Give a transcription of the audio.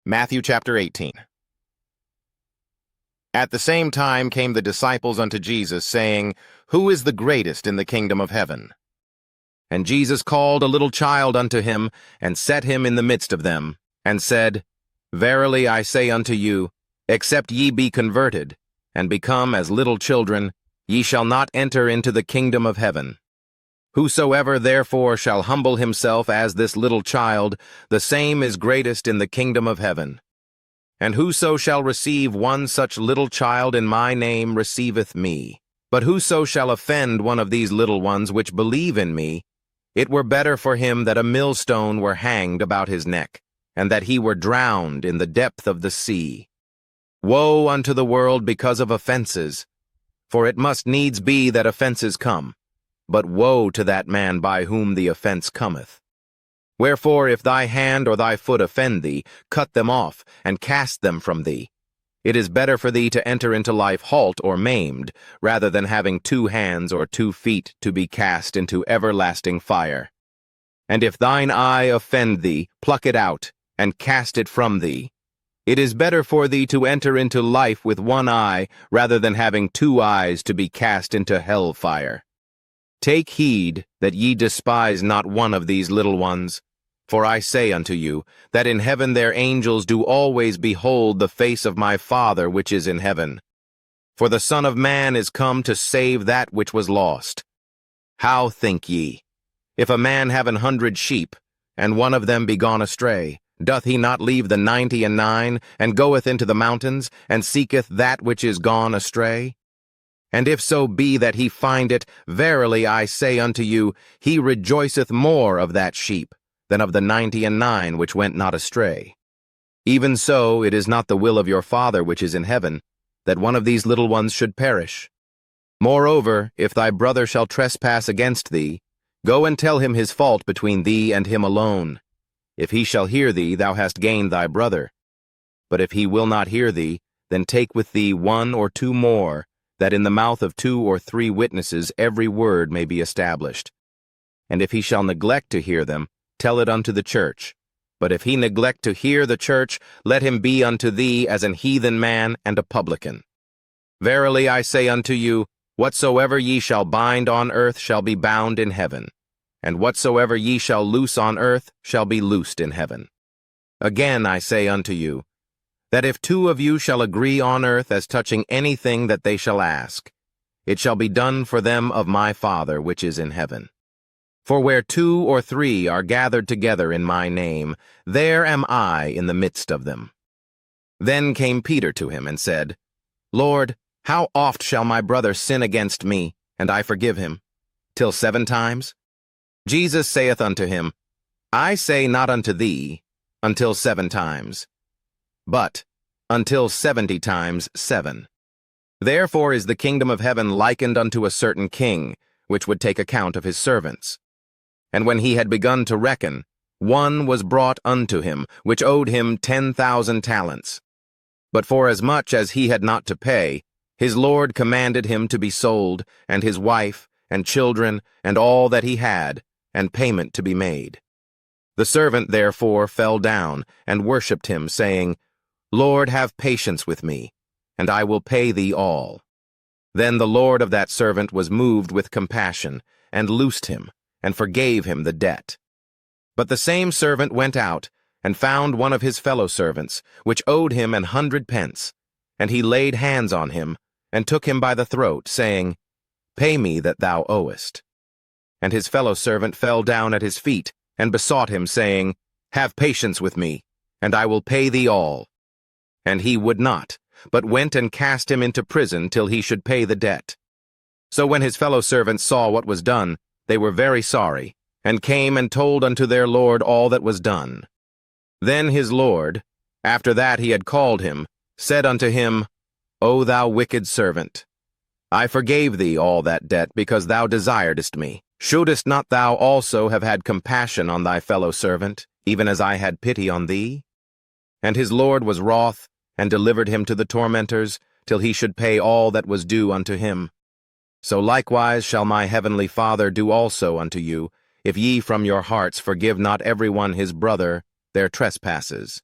Matthew chapter 18. At the same time came the disciples unto Jesus, saying, Who is the greatest in the kingdom of heaven? And Jesus called a little child unto him, and set him in the midst of them, and said, Verily I say unto you, except ye be converted, and become as little children, ye shall not enter into the kingdom of heaven. Whosoever therefore shall humble himself as this little child, the same is greatest in the kingdom of heaven. And whoso shall receive one such little child in my name receiveth me. But whoso shall offend one of these little ones which believe in me, it were better for him that a millstone were hanged about his neck, and that he were drowned in the depth of the sea. Woe unto the world because of offenses! For it must needs be that offenses come, but woe to that man by whom the offense cometh. Wherefore, if thy hand or thy foot offend thee, cut them off, and cast them from thee. It is better for thee to enter into life halt or maimed, rather than having 2 hands or 2 feet to be cast into everlasting fire. And if thine eye offend thee, pluck it out, and cast it from thee. It is better for thee to enter into life with 1 eye, rather than having 2 eyes to be cast into hell fire. Take heed that ye despise not one of these little ones. For I say unto you, that in heaven their angels do always behold the face of my Father which is in heaven. For the Son of Man is come to save that which was lost. How think ye? If a man have 100 sheep, and one of them be gone astray, doth he not leave the 99, and goeth into the mountains, and seeketh that which is gone astray? And if so be that he find it, verily I say unto you, he rejoiceth more of that sheep, than of the 99 which went not astray. Even so it is not the will of your Father which is in heaven, that one of these little ones should perish. Moreover, if thy brother shall trespass against thee, go and tell him his fault between thee and him alone. If he shall hear thee, thou hast gained thy brother. But if he will not hear thee, then take with thee 1 or 2 more, that in the mouth of 2 or 3 witnesses every word may be established. And if he shall neglect to hear them, tell it unto the church. But if he neglect to hear the church, let him be unto thee as an heathen man and a publican. Verily I say unto you, whatsoever ye shall bind on earth shall be bound in heaven, and whatsoever ye shall loose on earth shall be loosed in heaven. Again I say unto you, that if 2 of you shall agree on earth as touching anything that they shall ask, it shall be done for them of my Father which is in heaven. For where 2 or 3 are gathered together in my name, there am I in the midst of them. Then came Peter to him and said, Lord, how oft shall my brother sin against me, and I forgive him? Till 7 times? Jesus saith unto him, I say not unto thee, until 7 times, but until 70 times 7. Therefore is the kingdom of heaven likened unto a certain king, which would take account of his servants. And when he had begun to reckon, one was brought unto him, which owed him 10,000 talents. But forasmuch as he had not to pay, his lord commanded him to be sold, and his wife, and children, and all that he had, and payment to be made. The servant therefore fell down, and worshipped him, saying, Lord, have patience with me, and I will pay thee all. Then the lord of that servant was moved with compassion, and loosed him, and forgave him the debt. But the same servant went out, and found one of his fellow servants, which owed him 100 pence, and he laid hands on him, and took him by the throat, saying, Pay me that thou owest. And his fellow servant fell down at his feet, and besought him, saying, Have patience with me, and I will pay thee all. And he would not, but went and cast him into prison till he should pay the debt. So when his fellow servants saw what was done, they were very sorry, and came and told unto their lord all that was done. Then his lord, after that he had called him, said unto him, O thou wicked servant, I forgave thee all that debt because thou desiredst me. Shouldest not thou also have had compassion on thy fellow servant, even as I had pity on thee? And his lord was wroth, and delivered him to the tormentors, till he should pay all that was due unto him. So likewise shall my heavenly Father do also unto you, if ye from your hearts forgive not every one his brother their trespasses.